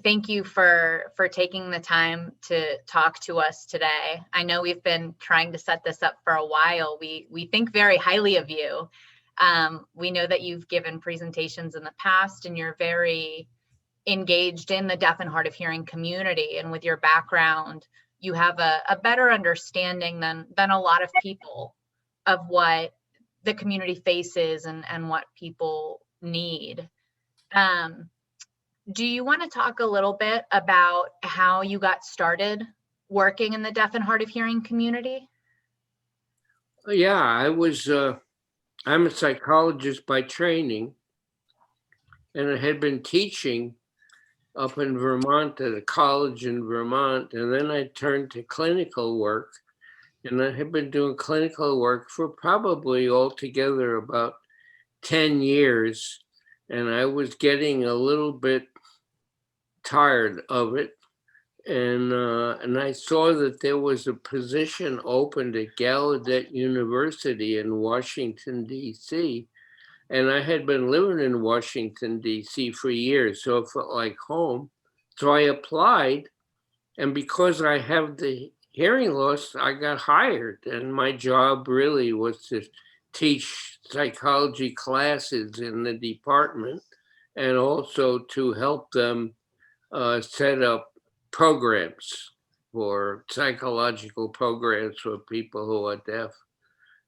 thank you for taking the time to talk to us today. I know we've been trying to set this up for a while. We think very highly of you. We know that you've given presentations in the past, and you're very engaged in the deaf and hard of hearing community. And with your background, you have a better understanding than a lot of people of what the community faces and what people need. Do you want to talk a little bit about how you got started working in the deaf and hard of hearing community? Yeah, I'm a psychologist by training, and I had been teaching up in Vermont at a college in Vermont, and then I turned to clinical work, and I had been doing clinical work for probably altogether about 10 years, and I was getting a little bit tired of it. And I saw that there was a position opened at Gallaudet University in Washington, D.C. And I had been living in Washington, D.C. for years, so it felt like home. So I applied, and because I have the hearing loss, I got hired. And my job really was to teach psychology classes in the department and also to help them set up programs for psychological programs for people who are deaf.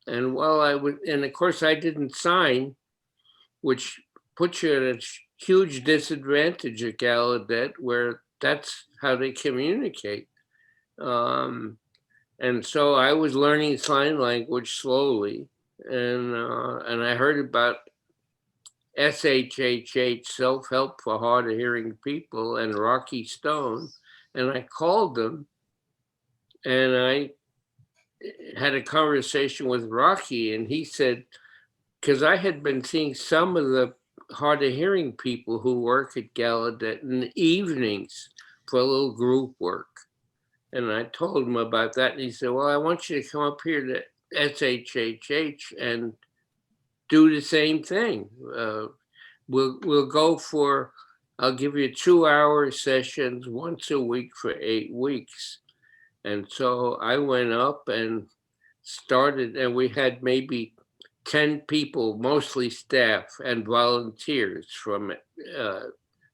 And while I would, and of course I didn't sign, which puts you at a huge disadvantage at Gallaudet, where that's how they communicate. And so I was learning sign language slowly, and I heard about SHHH, Self-Help for Hard of Hearing People, and Rocky Stone, and I called them, and I had a conversation with Rocky, and he said, because I had been seeing some of the hard of hearing people who work at Gallaudet in the evenings for a little group work. And I told him about that, and he said, well, I want you to come up here to SHHH and do the same thing. We'll go for, I'll give you 2-hour sessions once a week for 8 weeks. And so I went up and started, and we had maybe 10 people, mostly staff and volunteers from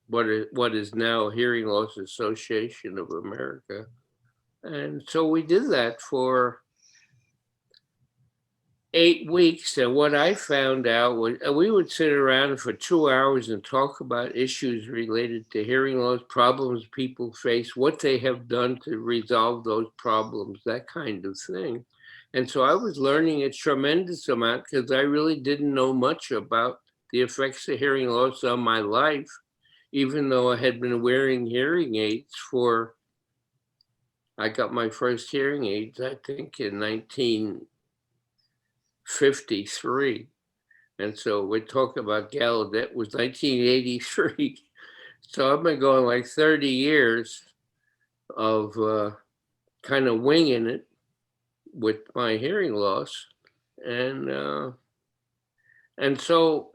what is now Hearing Loss Association of America. And so we did that for 8 weeks. And what I found out was we would sit around for 2 hours and talk about issues related to hearing loss, problems people face, what they have done to resolve those problems, that kind of thing. And so I was learning a tremendous amount because I really didn't know much about the effects of hearing loss on my life, even though I had been wearing hearing aids I got my first hearing aids, I think, in 1953. And so we're talking about Gallaudet was 1983. So I've been going like 30 years of kind of winging it with my hearing loss. And so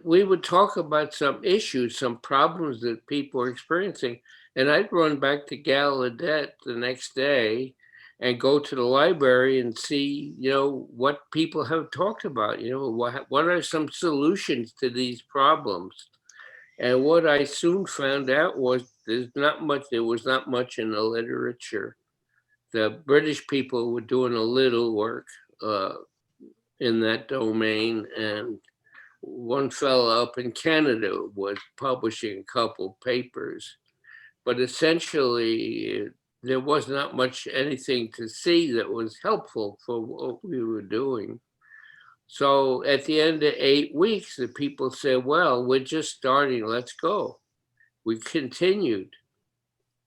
we would talk about some issues, some problems that people are experiencing. And I'd run back to Gallaudet the next day and go to the library and see, what people have talked about, what are some solutions to these problems. And what I soon found out was there was not much in the literature. The British people were doing a little work in that domain, and one fellow up in Canada was publishing a couple papers, but essentially there was not much anything to see that was helpful for what we were doing. So at the end of 8 weeks, the people said, well, we're just starting, let's go. We continued,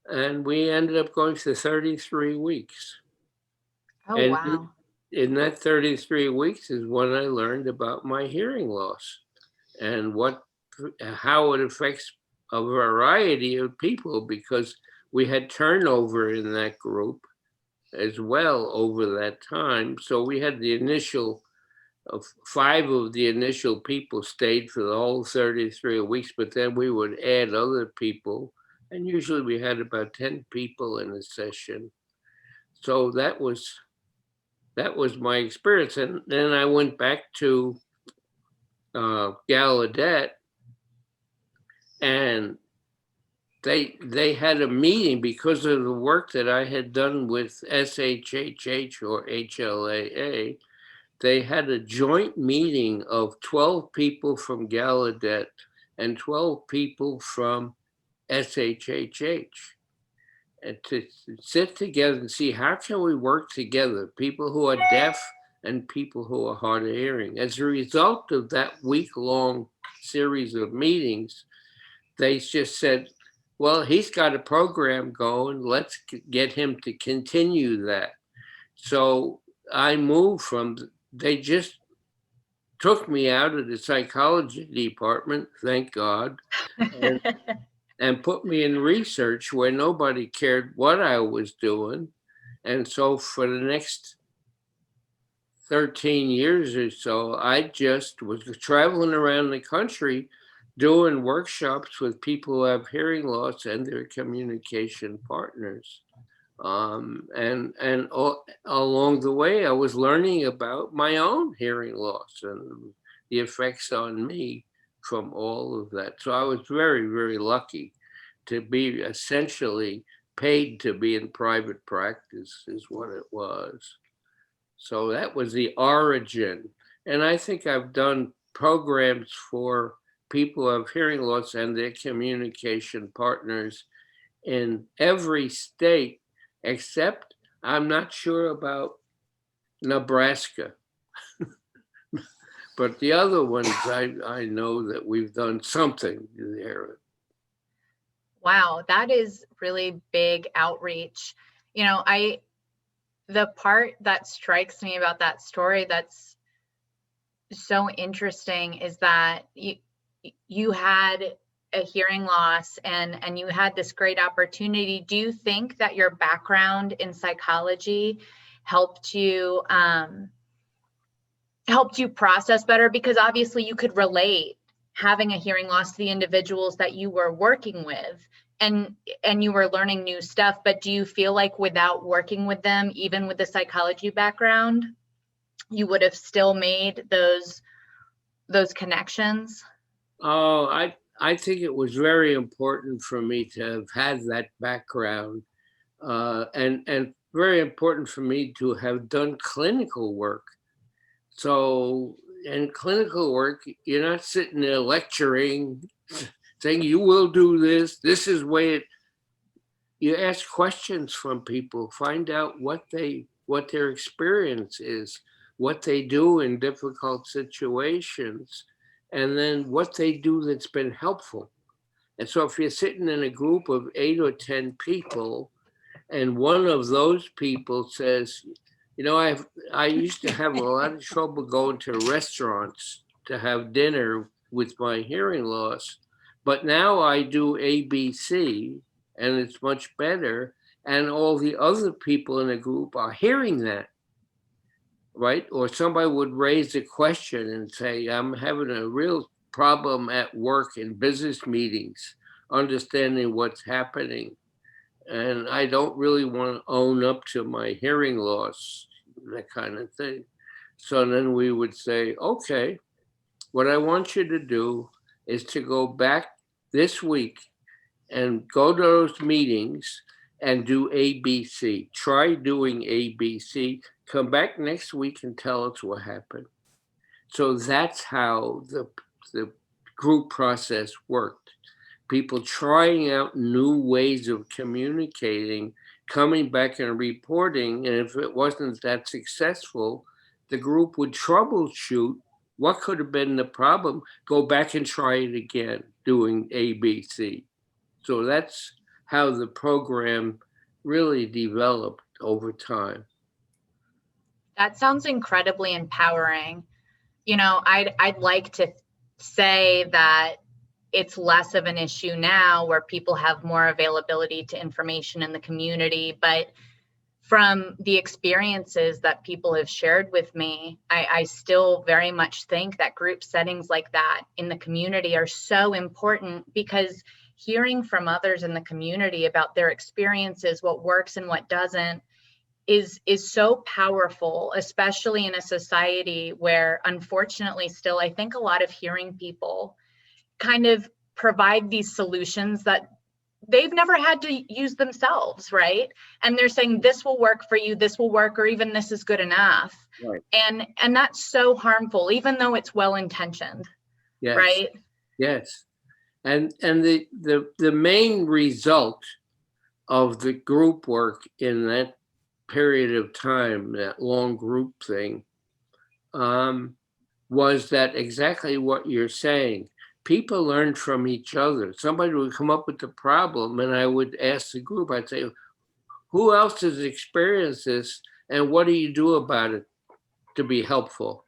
and we ended up going for 33 weeks. Oh, and wow. In that 33 weeks is when I learned about my hearing loss and how it affects a variety of people, because we had turnover in that group as well over that time. So we had the initial 5 of the initial people stayed for the whole 33 weeks, but then we would add other people And usually we had about 10 people in a session. So that was my experience. And then I went back to Gallaudet, and they had a meeting because of the work that I had done with SHHH or HLAA. They had a joint meeting of 12 people from Gallaudet and 12 people from SHHH, and to sit together and see how can we work together, people who are deaf and people who are hard of hearing. As a result of that week-long series of meetings, they just said, well, he's got a program going, let's get him to continue that. So I moved from, they just took me out of the psychology department, thank God, and put me in research where nobody cared what I was doing. And so for the next 13 years or so, I just was traveling around the country doing workshops with people who have hearing loss and their communication partners. And along the way, I was learning about my own hearing loss and the effects on me from all of that. So I was very, very lucky to be essentially paid to be in private practice is what it was. So that was the origin. And I think I've done programs for people who have hearing loss and their communication partners in every state, except I'm not sure about Nebraska. But the other ones, I know that we've done something there. Wow, that is really big outreach. You know, the part that strikes me about that story that's so interesting is that you had a hearing loss and you had this great opportunity. Do you think that your background in psychology helped you process better? Because obviously you could relate having a hearing loss to the individuals that you were working with, and you were learning new stuff. But do you feel like without working with them, even with the psychology background, you would have still made those connections? Oh, I think it was very important for me to have had that background, and very important for me to have done clinical work. So in clinical work, you're not sitting there lecturing, saying you will do this. This is way it. You ask questions from people, find out what their experience is, what they do in difficult situations, and then what they do that's been helpful. And so if you're sitting in a group of 8 or 10 people, and one of those people says, you know, I used to have a lot of trouble going to restaurants to have dinner with my hearing loss, but now I do ABC and it's much better. And all the other people in the group are hearing that, right? Or somebody would raise a question and say, I'm having a real problem at work in business meetings, understanding what's happening. And I don't really want to own up to my hearing loss, that kind of thing. So then we would say, okay, what I want you to do is to go back this week and go to those meetings and do ABC. Try doing ABC. Come back next week and tell us what happened. So that's how the group process worked. People trying out new ways of communicating, coming back and reporting. And if it wasn't that successful, the group would troubleshoot what could have been the problem, go back and try it again, doing ABC. So that's how the program really developed over time. That sounds incredibly empowering. You know, I'd like to say that it's less of an issue now where people have more availability to information in the community. But from the experiences that people have shared with me, I still very much think that group settings like that in the community are so important, because hearing from others in the community about their experiences, what works and what doesn't, is so powerful, especially in a society where, unfortunately, still, I think a lot of hearing people kind of provide these solutions that they've never had to use themselves, right? And they're saying this will work for you, this will work, or even this is good enough. Right. And that's so harmful, even though it's well-intentioned. Yes. Right? Yes. And the main result of the group work in that period of time, that long group thing, was that exactly what you're saying. People learned from each other. Somebody would come up with the problem, and I would ask the group, I'd say, who else has experienced this, and what do you do about it to be helpful?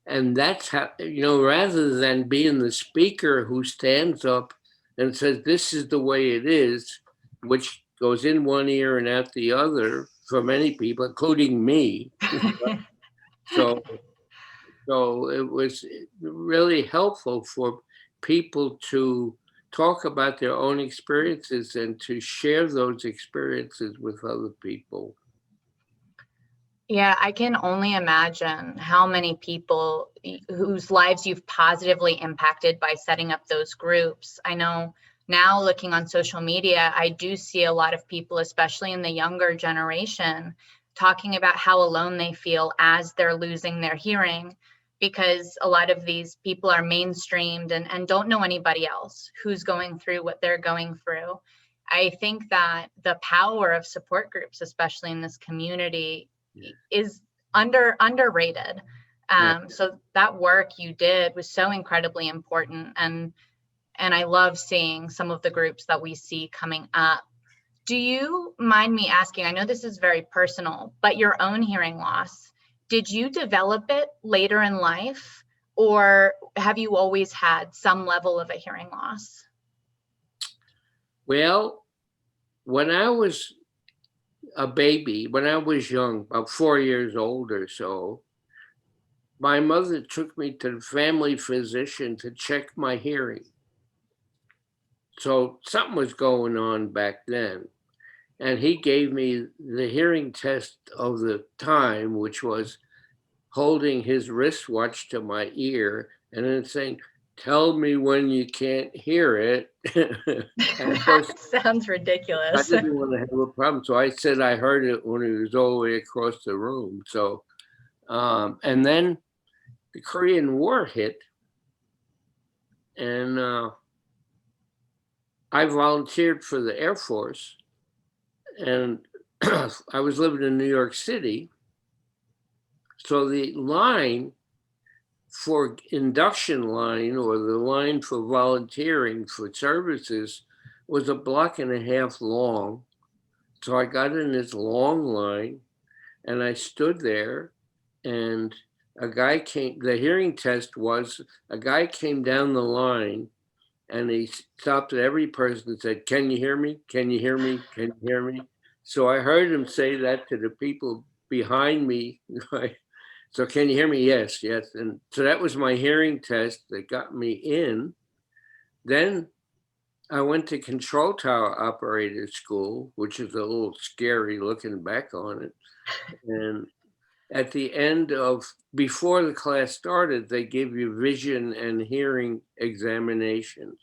And that's how, rather than being the speaker who stands up and says, this is the way it is, which goes in one ear and out the other for many people, including me. So it was really helpful for people to talk about their own experiences and to share those experiences with other people. Yeah, I can only imagine how many people whose lives you've positively impacted by setting up those groups. I know now, looking on social media, I do see a lot of people, especially in the younger generation, talking about how alone they feel as they're losing their hearing, because a lot of these people are mainstreamed and don't know anybody else who's going through what they're going through. I think that the power of support groups, especially in this community, is underrated. So that work you did was so incredibly important, and I love seeing some of the groups that we see coming up. Do you mind me asking, I know this is very personal, but your own hearing loss, did you develop it later in life, or have you always had some level of a hearing loss? Well, when I was a baby, when I was young, about 4 years old or so, my mother took me to the family physician to check my hearing. So something was going on back then. And he gave me the hearing test of the time, which was holding his wristwatch to my ear and then saying, tell me when you can't hear it. And of course, that sounds I ridiculous. didn't want to have a problem. So I said I heard it when it was all the way across the room. So, and then the Korean War hit, and I volunteered for the Air Force, and I was living in New York City. So the line for induction line, or the line for volunteering for services, was 1.5 blocks long. So I got in this long line and I stood there, and a guy came, the hearing test was, a guy came down the line and he stopped at every person and said, can you hear me? Can you hear me? Can you hear me? So I heard him say that to the people behind me. So can you hear me? Yes, yes. And so that was my hearing test that got me in. Then I went to control tower operator school, which is a little scary looking back on it. And at the end of, before the class started, they give you vision and hearing examinations.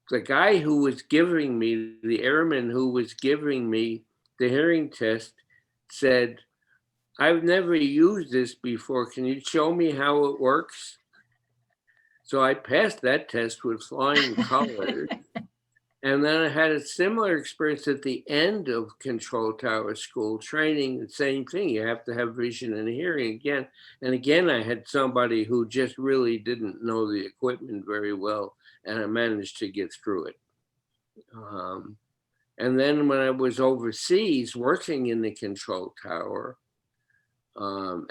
The guy who was giving me, the airman who was giving me the hearing test, said, I've never used this before. Can you show me how it works? So I passed that test with flying colors. And then I had a similar experience at the end of control tower school training, the same thing. You have to have vision and hearing again. And again, I had somebody who just really didn't know the equipment very well, and I managed to get through it. And then when I was overseas working in the control tower,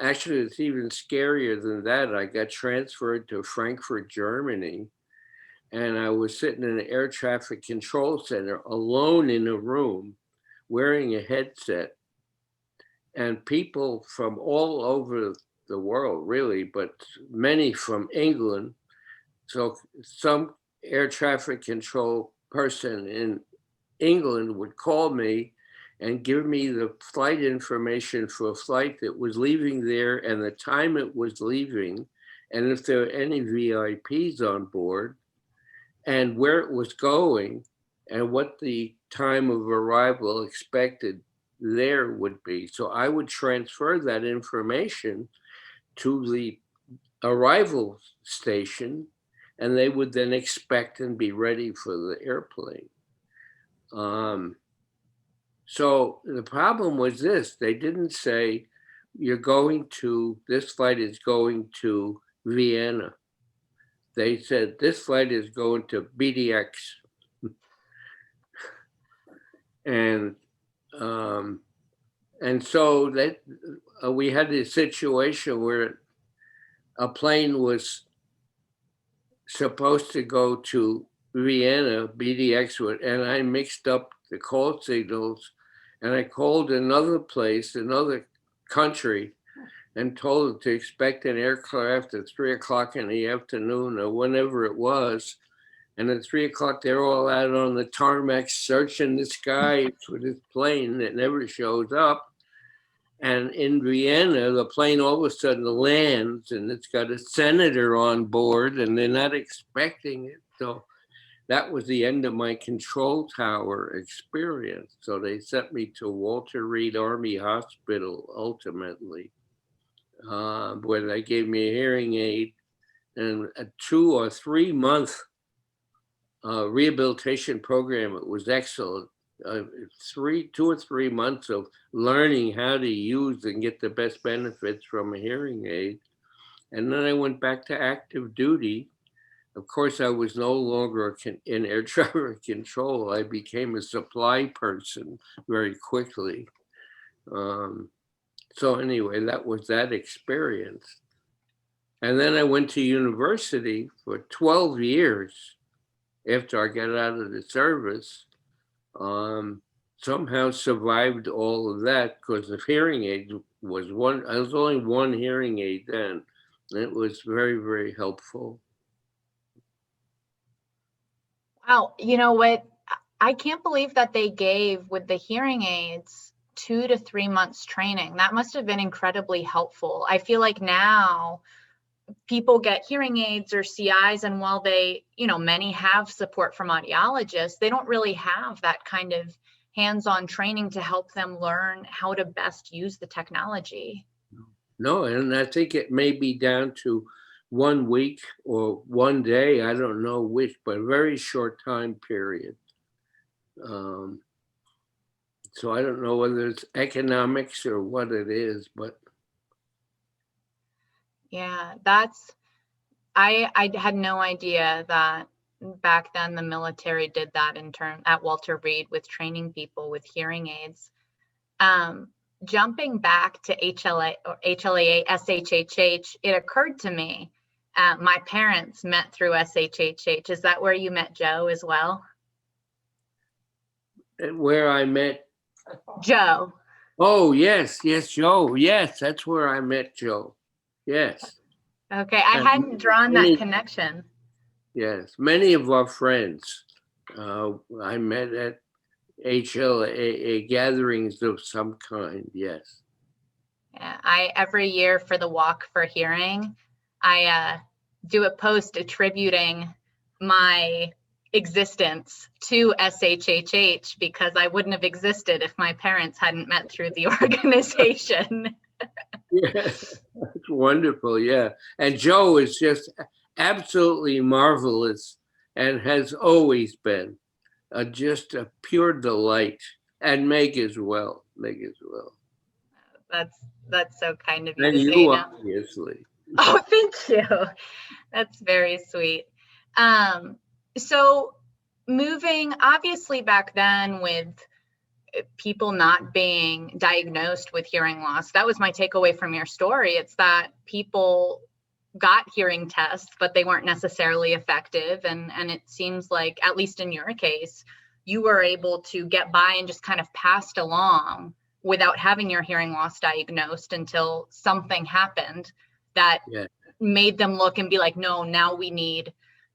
actually, it's even scarier than that. I got transferred to Frankfurt, Germany, and I was sitting in an air traffic control center alone in a room wearing a headset. And people from all over the world, really, but many from England, So some air traffic control person in England would call me and give me the flight information for a flight that was leaving there and the time it was leaving, and if there were any VIPs on board, and where it was going, and what the time of arrival expected there would be. So I would transfer that information to the arrival station, and they would then expect and be ready for the airplane. So the problem was this: they didn't say, this flight is going to Vienna. They said, this flight is going to BDX. And so that we had this situation where a plane was supposed to go to Vienna, BDX, and I mixed up the call signals, and I called another place, another country, and told them to expect an aircraft at 3:00 in the afternoon or whenever it was. And at 3:00, they're all out on the tarmac searching the sky for this plane that never shows up. And in Vienna, the plane all of a sudden lands and it's got a senator on board and they're not expecting it. So that was the end of my control tower experience. So they sent me to Walter Reed Army Hospital ultimately, where they gave me a hearing aid and a 2 or 3 month rehabilitation program. It was excellent. 2 or 3 months of learning how to use and get the best benefits from a hearing aid. And then I went back to active duty. Of course, I was no longer in air traffic control. I became a supply person very quickly. So anyway, that was that experience. And then I went to university for 12 years after I got out of the service. Somehow survived all of that because the hearing aid was I was only one hearing aid then. And it was very, very helpful. Wow, you know what? I can't believe that they gave with the hearing aids 2 to 3 months training. That must have been incredibly helpful. I feel like now people get hearing aids or CIs, and while they, many have support from audiologists, they don't really have that kind of hands-on training to help them learn how to best use the technology. No, and I think it may be down to 1 week or 1 day, I don't know which, but a very short time period. So I don't know whether it's economics or what it is, but. Yeah, I had no idea that back then the military did that at Walter Reed with training people with hearing aids. Jumping back to HLA or HLA SHHH, it occurred to me, my parents met through SHHH. Is that where you met Joe as well? Where I met Joe. Oh, yes, Joe. Yes, that's where I met Joe. Yes. Okay, I hadn't drawn that connection. Yes, many of our friends I met at HLA gatherings of some kind, yes. Yeah, every year for the Walk for Hearing, I do a post attributing my existence to SHHH because I wouldn't have existed if my parents hadn't met through the organization. Yeah, that's wonderful. Yeah. And Joe is just absolutely marvelous and has always been just a pure delight. And Meg as well. That's so kind of you and to you, say. obviously. Oh, thank you. That's very sweet. So moving, obviously back then with people not being diagnosed with hearing loss, that was my takeaway from your story. It's that people got hearing tests, but they weren't necessarily effective. And it seems like, at least in your case, you were able to get by and just kind of passed along without having your hearing loss diagnosed until something happened that made them look and be like, no, now we need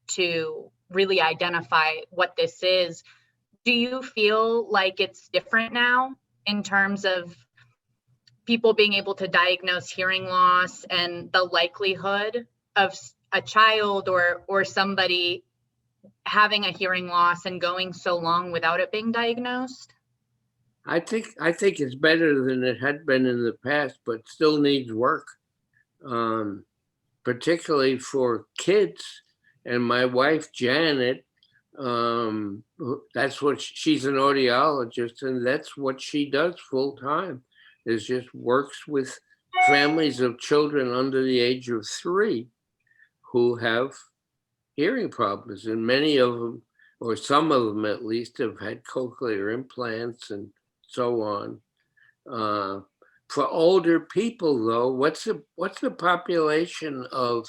to really identify what this is. Do you feel like it's different now in terms of people being able to diagnose hearing loss and the likelihood of a child or somebody having a hearing loss and going so long without it being diagnosed? I think it's better than it had been in the past, but still needs work, particularly for kids. And my wife, Janet, that's what she's an audiologist, and that's what she does full time, is just works with families of children under the age of 3 who have hearing problems. And many of them, or some of them at least, have had cochlear implants and so on. For older people, though, what's the population of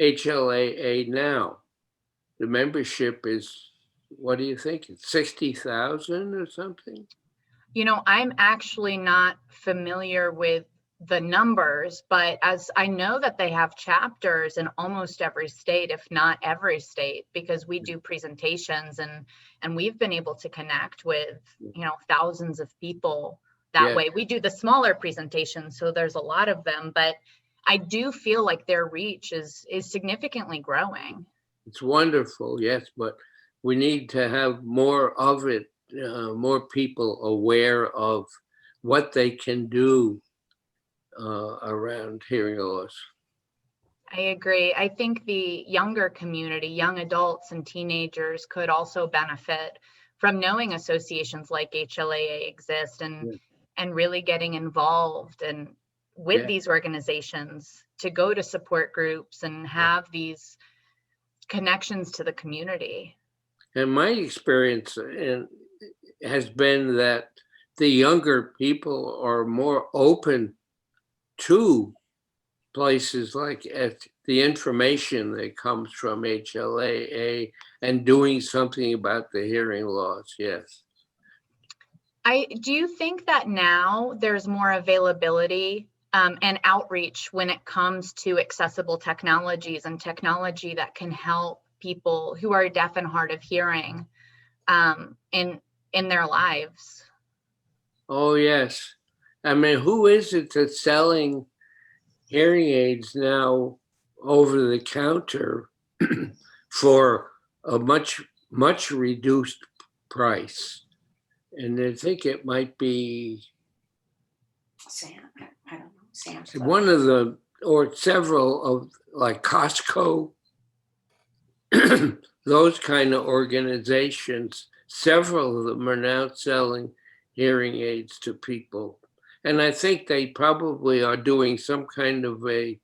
HLAA now? The membership is, what do you think? It's 60,000 or something? You know, I'm actually not familiar with the numbers, but as I know that they have chapters in almost every state, if not every state, because we do presentations and we've been able to connect with, you know, thousands of people that way. We do the smaller presentations, so there's a lot of them, but I do feel like their reach is significantly growing. It's wonderful, yes, but we need to have more of it, more people aware of what they can do around hearing loss. I agree. I think the younger community, young adults and teenagers, could also benefit from knowing associations like HLAA exist and really getting involved and with these organizations to go to support groups and have these connections to the community. And my experience has been that the younger people are more open to places like the information that comes from HLAA and doing something about the hearing loss. Yes. Do you think that now there's more availability and outreach when it comes to accessible technologies and technology that can help people who are deaf and hard of hearing in their lives? Oh, yes. I mean, who is it that's selling hearing aids now over the counter for a much reduced price? And I think it might be I don't know, Sam's one of the, or several of, like Costco, those kind of organizations. Several of them are now selling hearing aids to people. And I think they probably are doing some kind of a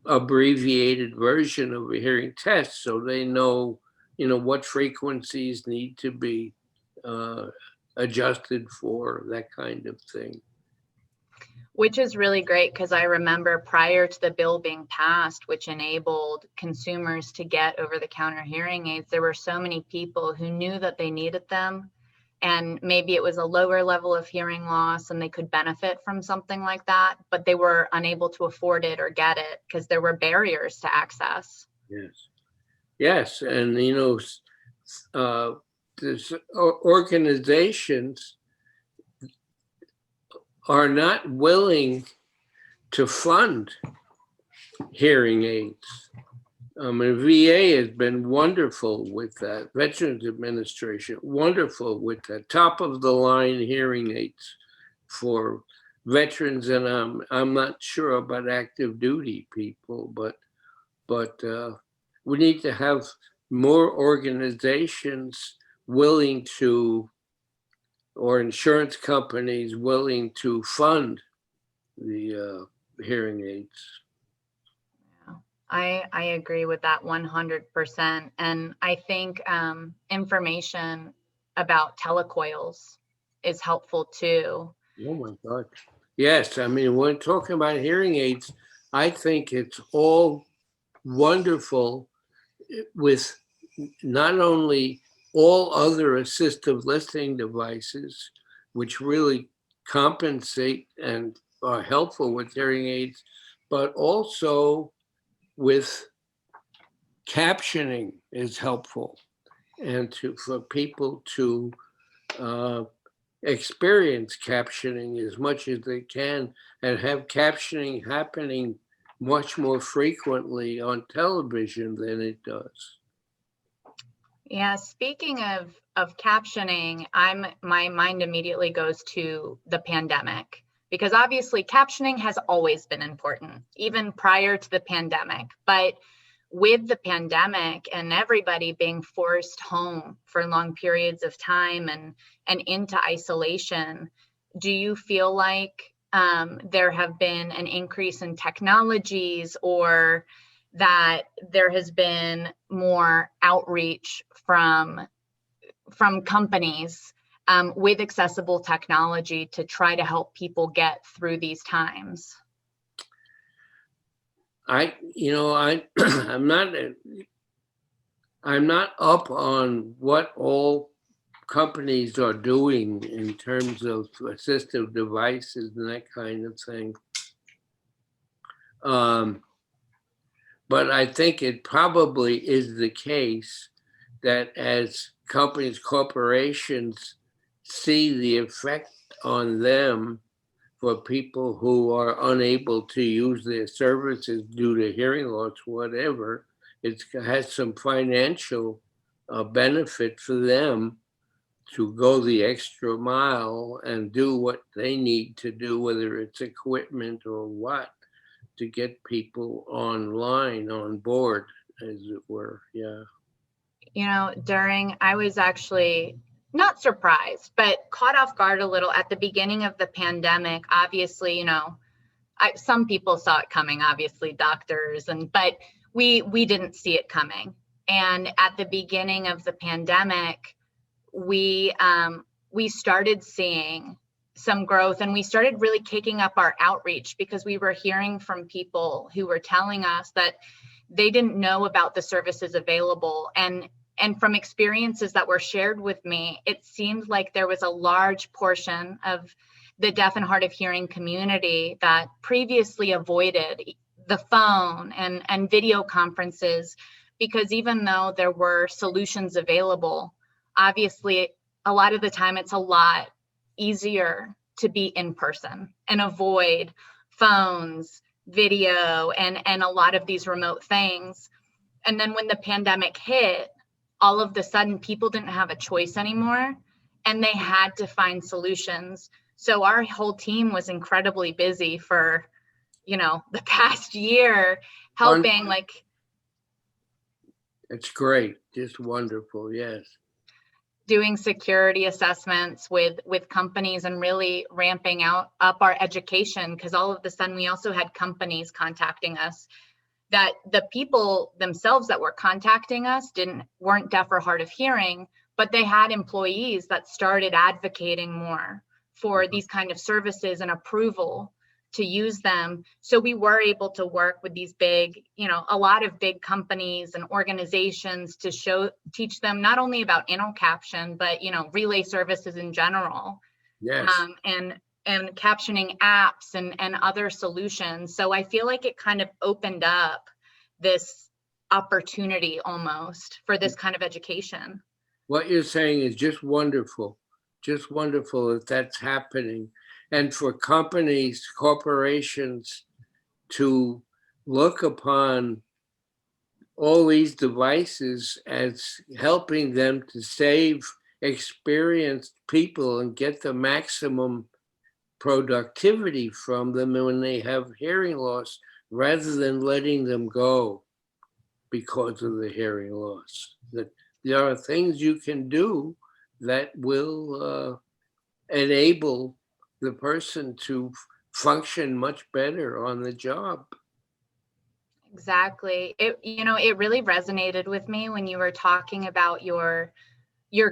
abbreviated version of a hearing test, so they know, what frequencies need to be adjusted for, that kind of thing. Which is really great, because I remember prior to the bill being passed, which enabled consumers to get over-the-counter hearing aids, there were so many people who knew that they needed them, and maybe it was a lower level of hearing loss and they could benefit from something like that, but they were unable to afford it or get it because there were barriers to access. Yes, and there's organizations are not willing to fund hearing aids. VA has been wonderful with that. Veterans Administration, wonderful with that. Top of the line hearing aids for veterans, and I'm not sure about active duty people, but we need to have more organizations willing to, or insurance companies willing to fund the hearing aids. I agree with that 100%. And I think information about telecoils is helpful too. Oh my God. Yes, I mean, when talking about hearing aids, I think it's all wonderful with not only all other assistive listening devices, which really compensate and are helpful with hearing aids, but also with captioning is helpful, and for people to experience captioning as much as they can, and have captioning happening much more frequently on television than it does. Yeah, speaking of captioning, my mind immediately goes to the pandemic, because obviously captioning has always been important, even prior to the pandemic. But with the pandemic and everybody being forced home for long periods of time and into isolation, do you feel like there have been an increase in technologies, or that there has been more outreach from companies with accessible technology to try to help people get through these times? I'm not up on what all companies are doing in terms of assistive devices and that kind of thing. But I think it probably is the case that as companies, corporations see the effect on them for people who are unable to use their services due to hearing loss, whatever, it has some financial benefit for them to go the extra mile and do what they need to do, whether it's equipment or what, to get people online, on board, as it were. Yeah. I was actually not surprised, but caught off guard a little at the beginning of the pandemic. Obviously, some people saw it coming, obviously doctors, but we didn't see it coming. And at the beginning of the pandemic, we started seeing some growth, and we started really kicking up our outreach, because we were hearing from people who were telling us that they didn't know about the services available. And from experiences that were shared with me, it seemed like there was a large portion of the deaf and hard of hearing community that previously avoided the phone and video conferences, because even though there were solutions available, obviously a lot of the time it's a lot easier to be in person and avoid phones, video, and a lot of these remote things. And then when the pandemic hit, all of the sudden people didn't have a choice anymore, and they had to find solutions. So our whole team was incredibly busy for, the past year, helping It's great. Just wonderful. Yes. Doing security assessments with companies and really ramping up our education, because all of a sudden we also had companies contacting us that the people themselves that were contacting us weren't deaf or hard of hearing, but they had employees that started advocating more for these kind of services and approval to use them. So we were able to work with these big, a lot of big companies and organizations to teach them not only about InnoCaption, but, relay services in general. Yes. And captioning apps and other solutions. So I feel like it kind of opened up this opportunity almost for this kind of education. What you're saying is just wonderful that that's happening. And for companies, corporations to look upon all these devices as helping them to save experienced people and get the maximum productivity from them when they have hearing loss, rather than letting them go because of the hearing loss. That there are things you can do that will enable the person to function much better on the job. Exactly. It really resonated with me when you were talking about your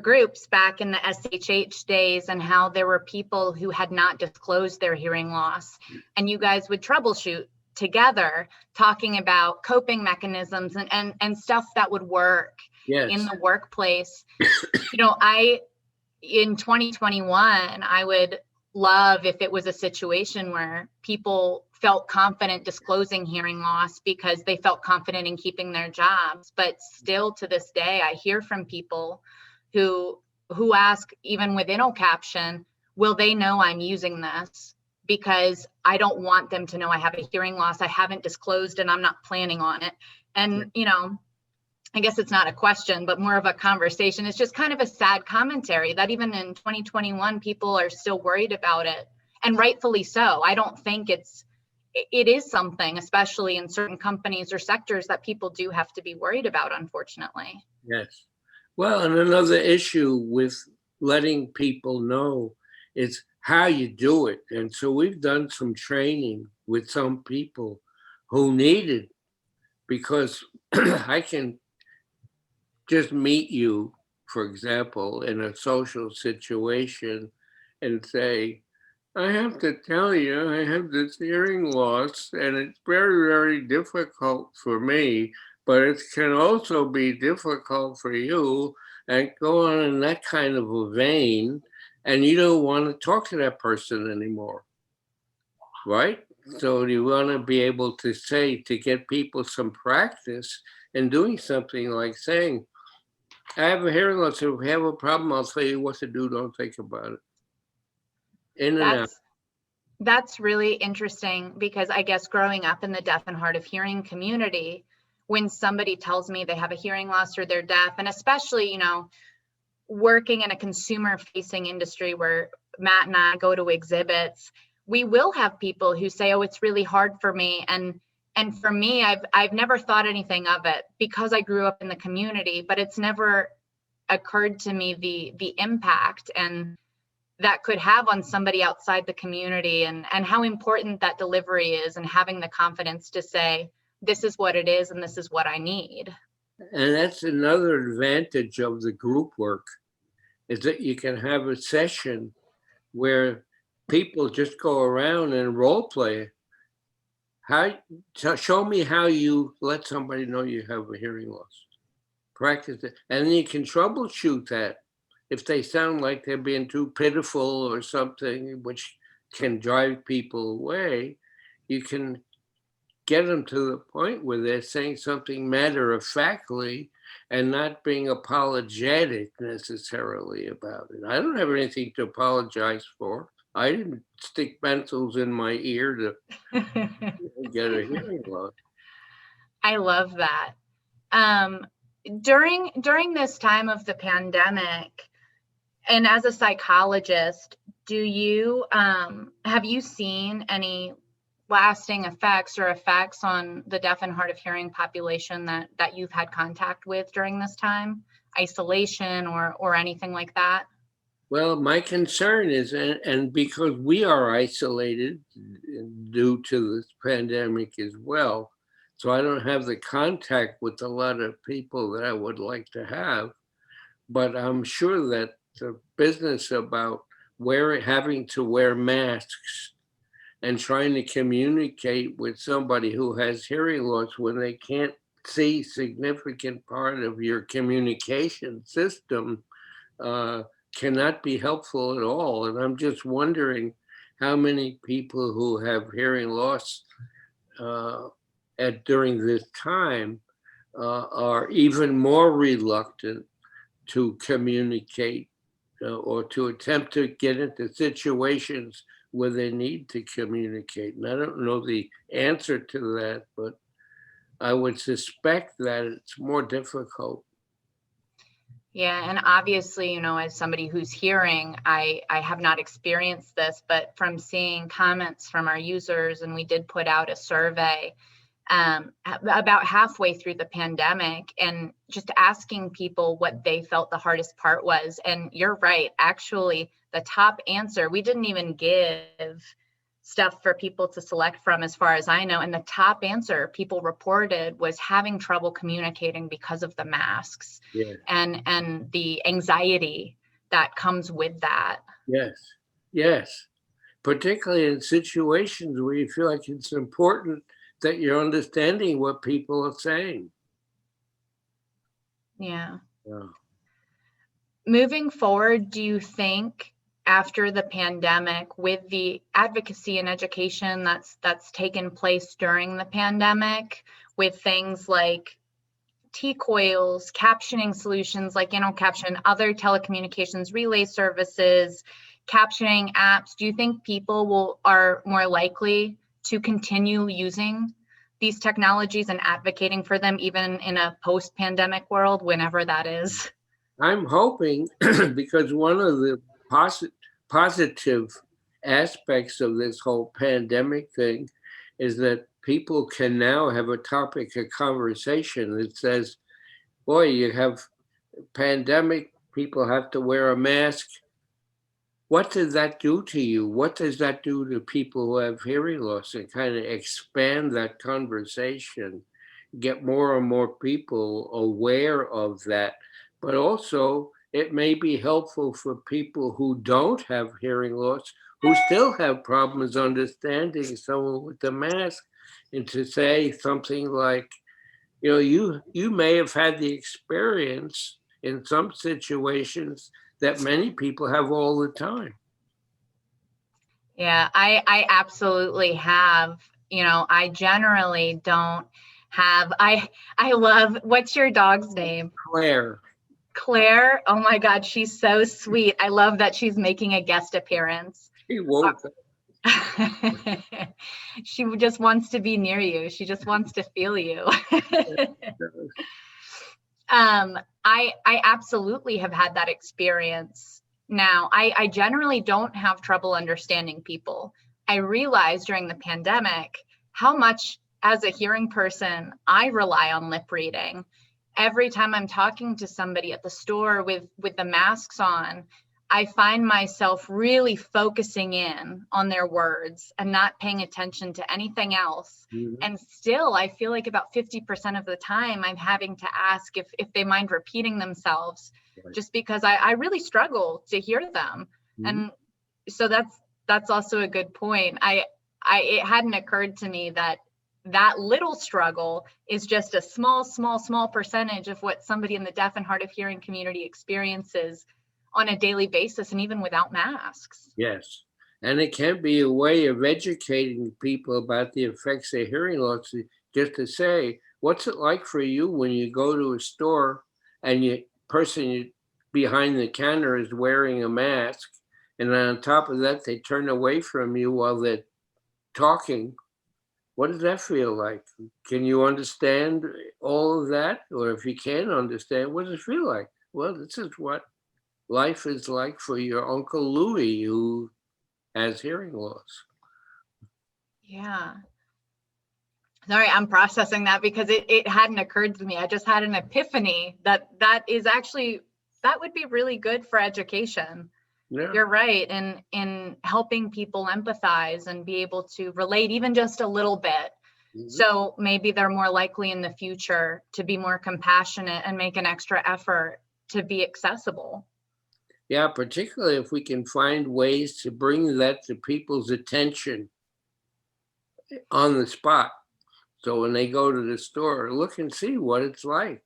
groups back in the SHH days, and how there were people who had not disclosed their hearing loss, and you guys would troubleshoot together, talking about coping mechanisms and stuff that would work. Yes. In the workplace. In 2021, I would love if it was a situation where people felt confident disclosing hearing loss because they felt confident in keeping their jobs. But still to this day, I hear from people who ask, even with InnoCaption, will they know I'm using this? Because I don't want them to know I have a hearing loss. I haven't disclosed and I'm not planning on it. And, you know, I guess it's not a question, but more of a conversation. It's just kind of a sad commentary that even in 2021, people are still worried about it, and rightfully so. I don't think it is something, especially in certain companies or sectors, that people do have to be worried about, unfortunately. Yes. Well, and another issue with letting people know is how you do it. And so we've done some training with some people who need it, because I can just meet you, for example, in a social situation and say, I have to tell you, I have this hearing loss, and it's very, very difficult for me, but it can also be difficult for you, and go on in that kind of a vein, and you don't want to talk to that person anymore, right? So you want to be able to say, to get people some practice in doing something like saying, I have a hearing loss. If we have a problem, I'll tell you what to do. Don't think about it. In and out. That's really interesting, because I guess growing up in the deaf and hard of hearing community, when somebody tells me they have a hearing loss or they're deaf, and especially, you know, working in a consumer facing industry where Matt and I go to exhibits, we will have people who say, oh, it's really hard for me. And for me, I've never thought anything of it because I grew up in the community, but it's never occurred to me the impact and that could have on somebody outside the community, and how important that delivery is, and having the confidence to say, this is what it is and this is what I need. And that's another advantage of the group work, is that you can have a session where people just go around and role play. Show me how you let somebody know you have a hearing loss. Practice it. And then you can troubleshoot that. If they sound like they're being too pitiful or something, which can drive people away, you can get them to the point where they're saying something matter-of-factly and not being apologetic necessarily about it. I don't have anything to apologize for. I didn't stick pencils in my ear to get a hearing loss. I love that. During this time of the pandemic, and as a psychologist, do you have you seen any lasting effects or effects on the deaf and hard of hearing population that you've had contact with during this time? Isolation or anything like that? Well, my concern is, and because we are isolated due to this pandemic as well, so I don't have the contact with a lot of people that I would like to have, but I'm sure that the business about having to wear masks and trying to communicate with somebody who has hearing loss when they can't see significant part of your communication system cannot be helpful at all. And I'm just wondering how many people who have hearing loss during this time are even more reluctant to communicate or to attempt to get into situations where they need to communicate. And I don't know the answer to that, but I would suspect that it's more difficult. Yeah, and obviously, you know, as somebody who's hearing, I have not experienced this, but from seeing comments from our users, and we did put out a survey about halfway through the pandemic, and just asking people what they felt the hardest part was. And you're right, actually, the top answer, we didn't even give stuff for people to select from, as far as I know. And the top answer people reported was having trouble communicating because of the masks. Yeah. And the anxiety that comes with that. Yes. Particularly in situations where you feel like it's important that you're understanding what people are saying. Yeah. Moving forward, do you think after the pandemic, with the advocacy and education that's taken place during the pandemic, with things like T-coils, captioning solutions like InnoCaption, other telecommunications relay services, captioning apps, do you think people are more likely to continue using these technologies and advocating for them even in a post-pandemic world, whenever that is? I'm hoping because one of the positive aspects of this whole pandemic thing is that people can now have a topic of conversation that says, boy, you have pandemic, people have to wear a mask. What does that do to you? What does that do to people who have hearing loss? And kind of expand that conversation, get more and more people aware of that. But also, it may be helpful for people who don't have hearing loss, who still have problems understanding someone with the mask, and to say something like, you may have had the experience in some situations that many people have all the time. Yeah, I absolutely have. I generally don't have, I love, what's your dog's name? Claire. Claire. Oh my God, she's so sweet. I love that she's making a guest appearance. She woke up. She just wants to be near you. She just wants to feel you. I absolutely have had that experience. Now, I generally don't have trouble understanding people. I realized during the pandemic how much, as a hearing person, I rely on lip reading. Every time I'm talking to somebody at the store with the masks on, I find myself really focusing in on their words and not paying attention to anything else. Mm-hmm. And still, I feel like about 50% of the time I'm having to ask if they mind repeating themselves, right, just because I really struggle to hear them. Mm-hmm. And so that's also a good point. It hadn't occurred to me that little struggle is just a small percentage of what somebody in the deaf and hard of hearing community experiences on a daily basis, and even without masks. Yes. And it can be a way of educating people about the effects of hearing loss, just to say, what's it like for you when you go to a store and the person behind the counter is wearing a mask, and on top of that, they turn away from you while they're talking? What does that feel like? Can you understand all of that? Or if you can't understand, what does it feel like? Well, this is what life is like for your Uncle Louis, who has hearing loss. Yeah. Sorry, I'm processing that because it hadn't occurred to me. I just had an epiphany that would be really good for education. Yeah. You're right. In helping people empathize and be able to relate even just a little bit. Mm-hmm. So maybe they're more likely in the future to be more compassionate and make an extra effort to be accessible. Yeah, particularly if we can find ways to bring that to people's attention on the spot. So when they go to the store, look and see what it's like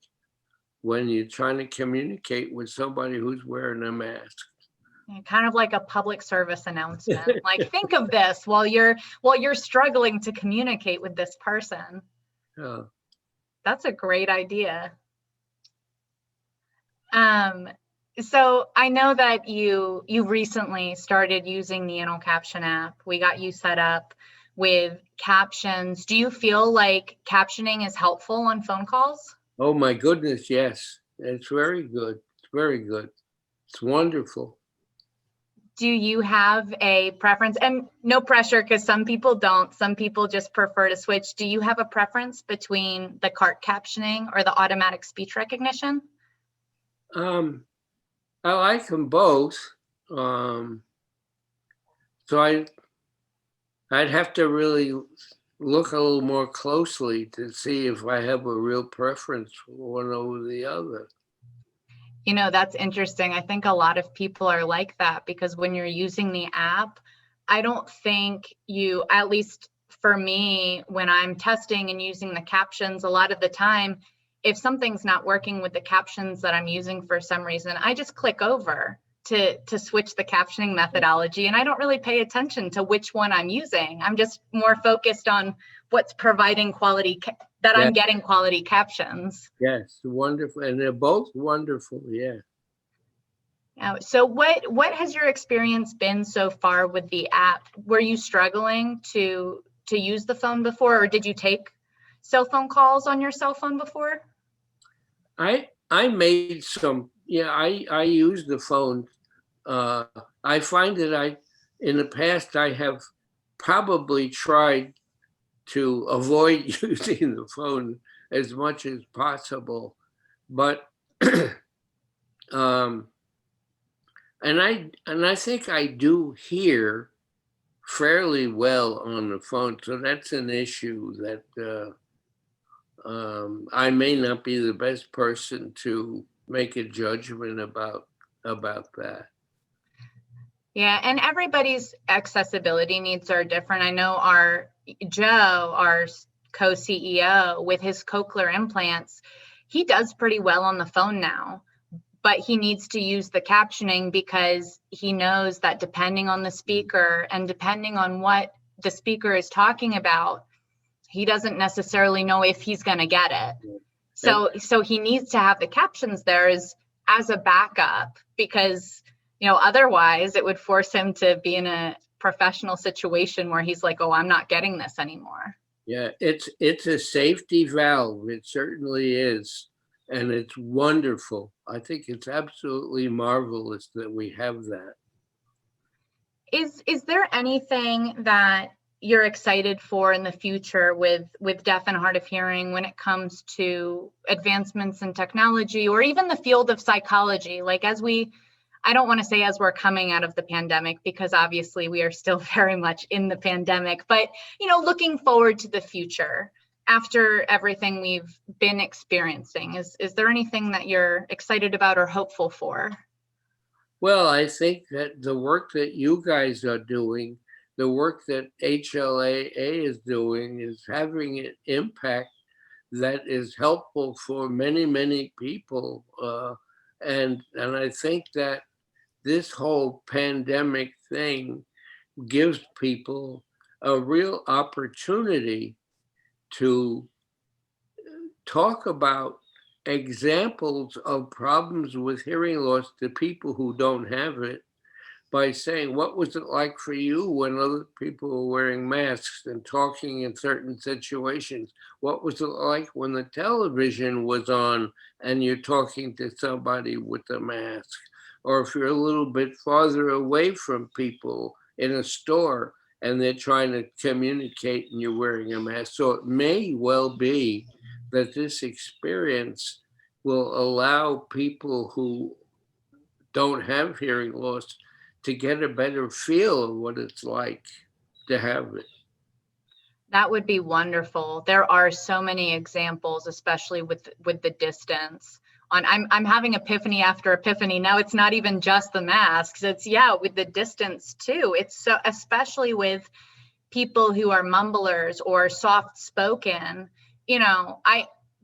when you're trying to communicate with somebody who's wearing a mask. Kind of like a public service announcement. Like, think of this while you're struggling to communicate with this person. Yeah. That's a great idea. So I know that you recently started using the InnoCaption app. We got you set up with Captions. Do you feel like captioning is helpful on phone calls? Oh my goodness, yes. It's very good. It's very good. It's wonderful. Do you have a preference? And no pressure, because some people don't. Some people just prefer to switch. Do you have a preference between the cart captioning or the automatic speech recognition? I like them both. So I'd have to really look a little more closely to see if I have a real preference for one over the other. That's interesting. I think a lot of people are like that, because when you're using the app, I don't think at least for me, when I'm testing and using the captions, a lot of the time, if something's not working with the captions that I'm using for some reason, I just click over to switch the captioning methodology, and I don't really pay attention to which one I'm using. I'm just more focused on what's providing quality, that I'm getting quality captions. Yes, wonderful. And they're both wonderful, yeah. So what has your experience been so far with the app? Were you struggling to use the phone before, or did you take cell phone calls on your cell phone before? I made some, I use the phone. I find that in the past, I have probably tried to avoid using the phone as much as possible. But, and I think I do hear fairly well on the phone. So that's an issue that I may not be the best person to make a judgment about that. Yeah, and everybody's accessibility needs are different. I know our Joe, our co-CEO, with his cochlear implants, he does pretty well on the phone now, but he needs to use the captioning because he knows that depending on the speaker and depending on what the speaker is talking about, he doesn't necessarily know if he's going to get it. So he needs to have the captions there as a backup, because otherwise it would force him to be in a professional situation where he's like, oh, I'm not getting this anymore. Yeah, it's a safety valve. It certainly is. And it's wonderful. I think it's absolutely marvelous that we have that. Is there anything that you're excited for in the future with deaf and hard of hearing when it comes to advancements in technology, or even the field of psychology? Like, I don't want to say as we're coming out of the pandemic, because obviously we are still very much in the pandemic, but looking forward to the future after everything we've been experiencing, is there anything that you're excited about or hopeful for? Well, I think that the work that you guys are doing, the work that HLAA is doing, is having an impact that is helpful for many, many people. And I think that this whole pandemic thing gives people a real opportunity to talk about examples of problems with hearing loss to people who don't have it, by saying, what was it like for you when other people were wearing masks and talking in certain situations? What was it like when the television was on and you're talking to somebody with a mask? Or if you're a little bit farther away from people in a store and they're trying to communicate and you're wearing a mask. So it may well be that this experience will allow people who don't have hearing loss to get a better feel of what it's like to have it. That would be wonderful. There are so many examples, especially with the distance. I'm having epiphany after epiphany. Now it's not even just the masks. It's with the distance too. It's so, especially with people who are mumblers or soft spoken.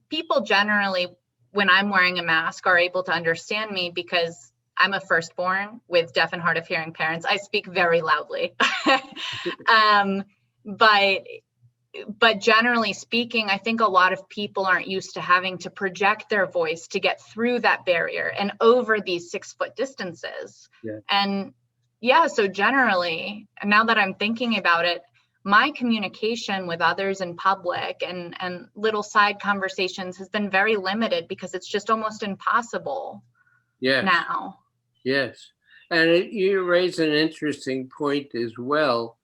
People generally, when I'm wearing a mask, are able to understand me because I'm a firstborn with deaf and hard of hearing parents. I speak very loudly. But generally speaking, I think a lot of people aren't used to having to project their voice to get through that barrier and over these 6-foot distances. Yeah. And so generally, now that I'm thinking about it, my communication with others in public and little side conversations has been very limited because it's just almost impossible now. Yes. And you raise an interesting point as well,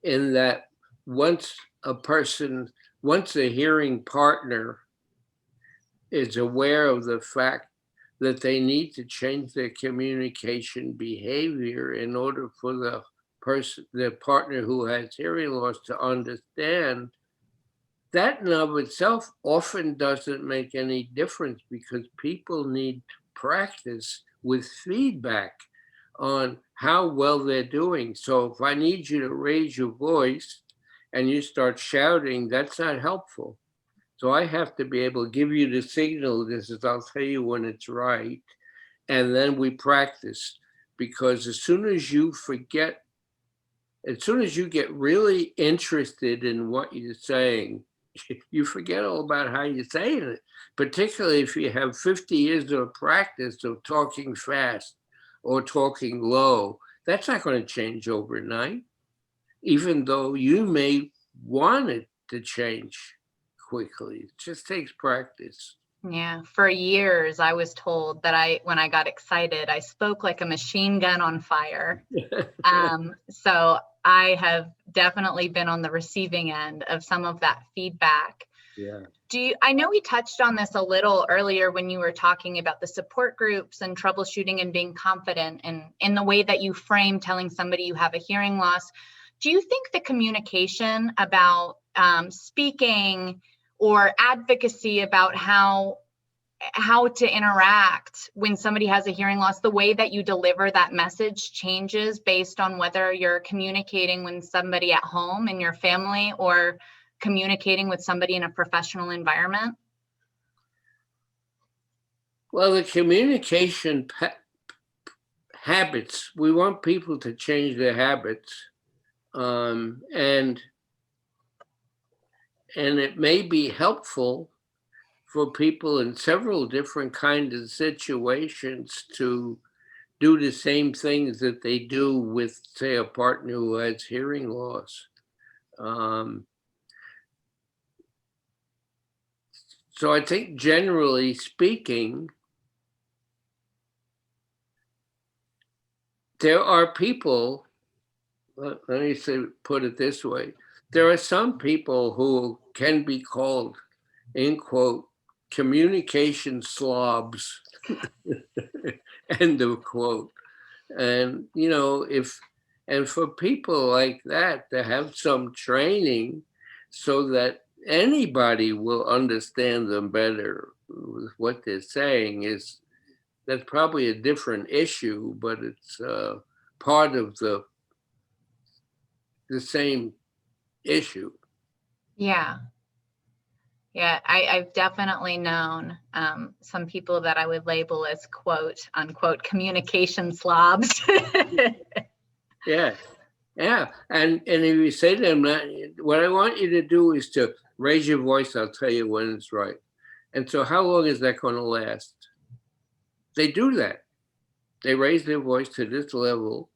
in that once a hearing partner is aware of the fact that they need to change their communication behavior in order for the partner who has hearing loss to understand, that in of itself often doesn't make any difference, because people need practice with feedback on how well they're doing. So if I need you to raise your voice and you start shouting, that's not helpful. So I have to be able to give you the signal. This is, I'll tell you when it's right. And then we practice, because as soon as you get really interested in what you're saying, you forget all about how you're saying it, particularly if you have 50 years of practice of talking fast or talking low. That's not going to change overnight, even though you may want it to change quickly. It just takes practice. Yeah, for years I was told that when I got excited, I spoke like a machine gun on fire. So I have definitely been on the receiving end of some of that feedback. Yeah. I know we touched on this a little earlier when you were talking about the support groups and troubleshooting and being confident and in the way that you frame telling somebody you have a hearing loss. Do you think the communication about speaking or advocacy about how to interact when somebody has a hearing loss, the way that you deliver that message changes based on whether you're communicating with somebody at home in your family or communicating with somebody in a professional environment? Well, the communication habits, we want people to change their habits. And it may be helpful for people in several different kinds of situations to do the same things that they do with, say, a partner who has hearing loss. So I think generally speaking, there are people, let me put it this way, there are some people who can be called, in quote, communication slobs, end of quote. And, and for people like that to have some training so that anybody will understand them better with what they're saying that's probably a different issue, but it's part of the same issue. Yeah. Yeah, I've definitely known some people that I would label as quote unquote communication slobs. Yeah. And if you say to them, what I want you to do is to raise your voice, I'll tell you when it's right. And so how long is that going to last? They do that. They raise their voice to this level.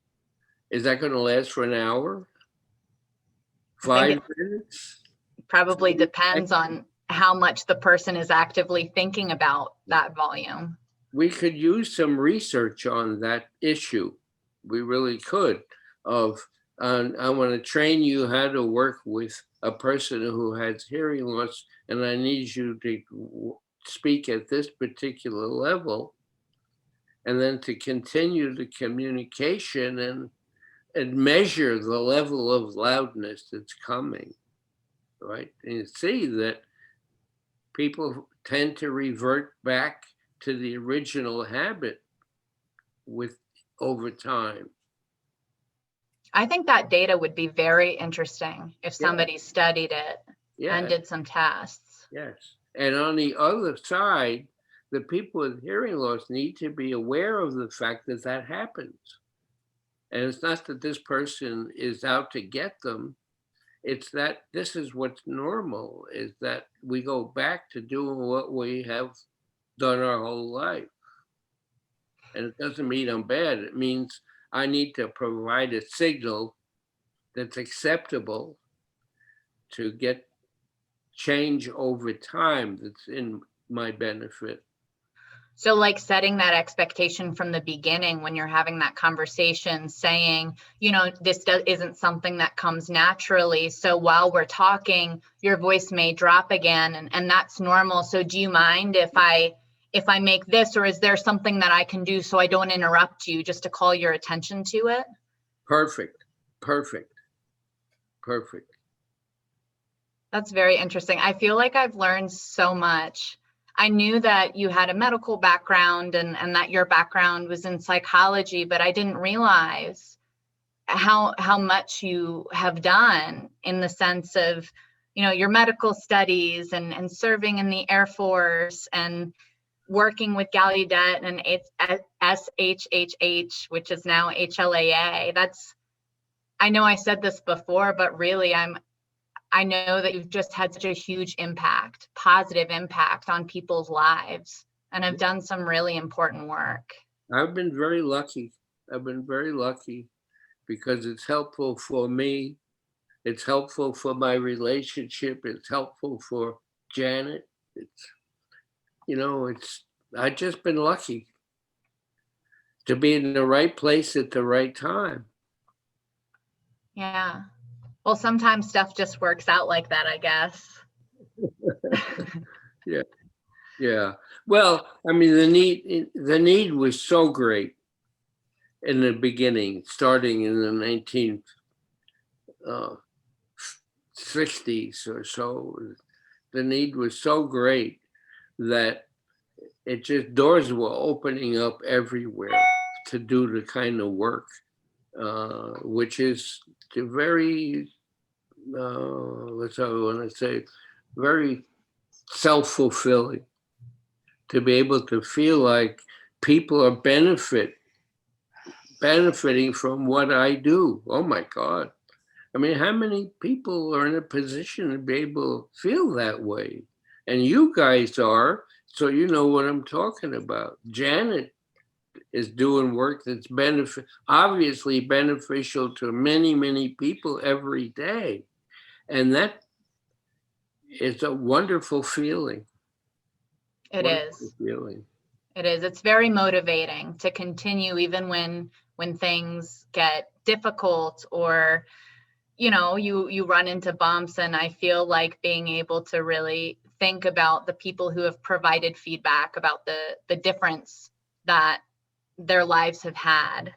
Is that going to last for an hour? 5 minutes? Probably depends on how much the person is actively thinking about that volume. We could use some research on that issue. We really could. I want to train you how to work with a person who has hearing loss, and I need you to speak at this particular level, and then to continue the communication and measure the level of loudness that's coming, right? And you see that people tend to revert back to the original habit over time. I think that data would be very interesting if somebody studied it and did some tests. Yes. And on the other side, the people with hearing loss need to be aware of the fact that that happens. And it's not that this person is out to get them. It's that this is what's normal, is that we go back to doing what we have done our whole life. And it doesn't mean I'm bad. It means I need to provide a signal that's acceptable to get change over time that's in my benefit. So like setting that expectation from the beginning when you're having that conversation, saying, this isn't something that comes naturally. So while we're talking, your voice may drop again, and that's normal. So do you mind if I make this, or is there something that I can do so I don't interrupt you, just to call your attention to it? Perfect. That's very interesting. I feel like I've learned so much. I knew that you had a medical background and that your background was in psychology, but I didn't realize how much you have done in the sense of, your medical studies and serving in the Air Force and working with Gallaudet and it's SHHH, which is now HLAA. I know I said this before, but really I know that you've just had such a huge impact, positive impact on people's lives, and have done some really important work. I've been very lucky. I've been very lucky because it's helpful for me. It's helpful for my relationship. It's helpful for Janet. I've just been lucky to be in the right place at the right time. Yeah. Well, sometimes stuff just works out like that, I guess. Yeah. Yeah. Well, I mean, the need was so great in the beginning, starting in the 1960s or so. The need was so great that it just doors were opening up everywhere to do the kind of work, which is very, what's I want to say, very self-fulfilling. To be able to feel like people are benefiting from what I do. Oh my God. I mean, how many people are in a position to be able to feel that way? And you guys are, so you know what I'm talking about. Janet is doing work that's obviously beneficial to many, many people every day. And that is a wonderful feeling. It is. Feeling. It is. It's very motivating to continue even when things get difficult, or you run into bumps. And I feel like being able to really think about the people who have provided feedback about the difference that their lives have had,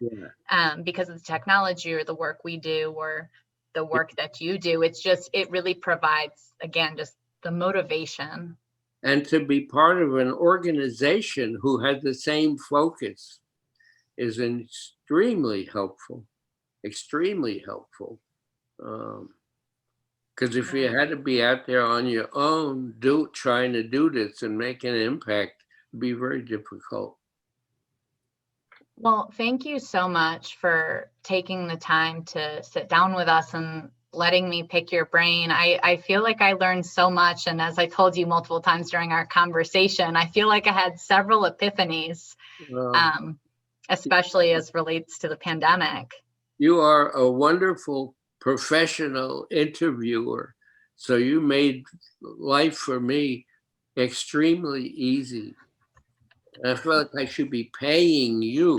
because of the technology or the work we do or the work that you do. It really provides, again, just the motivation. And to be part of an organization who has the same focus is extremely helpful, extremely helpful. Because if you had to be out there on your own, trying to do this and make an impact, it'd be very difficult. Well, thank you so much for taking the time to sit down with us and letting me pick your brain. I feel like I learned so much. And as I told you multiple times during our conversation, I feel like I had several epiphanies, especially as relates to the pandemic. You are a wonderful professional interviewer. So you made life for me extremely easy. I feel like I should be paying you.